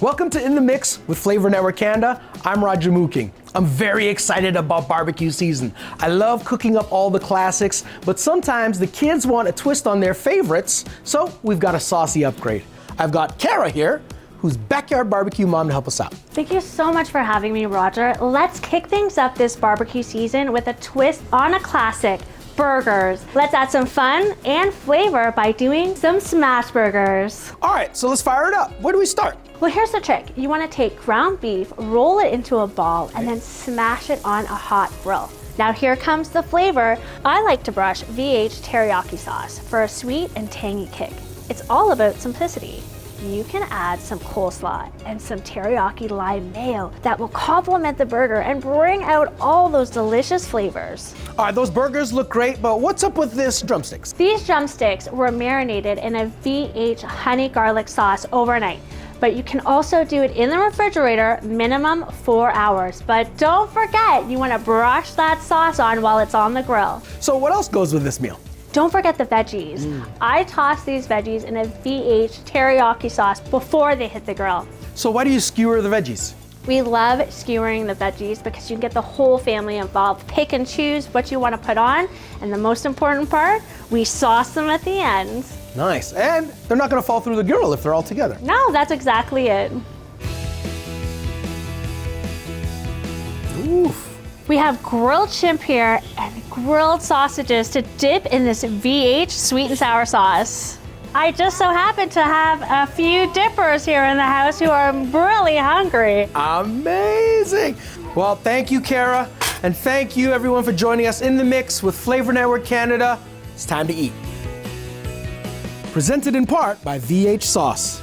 Welcome to In the Mix with Flavour Network Canada. I'm Roger Mooking. I'm very excited about barbecue season. I love cooking up all the classics, but sometimes the kids want a twist on their favorites, so we've got a saucy upgrade. I've got Kara here, who's backyard barbecue mom to help us out. Thank you so much for having me, Roger. Let's kick things up this barbecue season with a twist on a classic, burgers. Let's add some fun and flavor by doing some smash burgers. All right, so let's fire it up. Where do we start? Well, here's the trick. You want to take ground beef, roll it into a ball, and then smash it on a hot grill. Now here comes the flavor. I like to brush VH teriyaki sauce for a sweet and tangy kick. It's all about simplicity. You can add some coleslaw and some teriyaki lime mayo that will complement the burger and bring out all those delicious flavors. All right, those burgers look great, but what's up with this drumsticks? These drumsticks were marinated in a VH honey garlic sauce overnight, but you can also do it in the refrigerator, minimum 4 hours. But don't forget, you want to brush that sauce on while it's on the grill. So what else goes with this meal? Don't forget the veggies. I toss these veggies in a VH teriyaki sauce before they hit the grill. So why do you skewer the veggies? We love skewering the veggies because you can get the whole family involved. Pick and choose what you want to put on, and the most important part, we sauce them at the end. Nice, and they're not gonna fall through the grill if they're all together. No, that's exactly it. Oof. We have grilled shrimp here and grilled sausages to dip in this VH sweet and sour sauce. I just so happen to have a few dippers here in the house who are really hungry. Amazing. Well, thank you, Kara, and thank you everyone for joining us in the mix with Flavour Network Canada. It's time to eat. Presented in part by VH Sauce.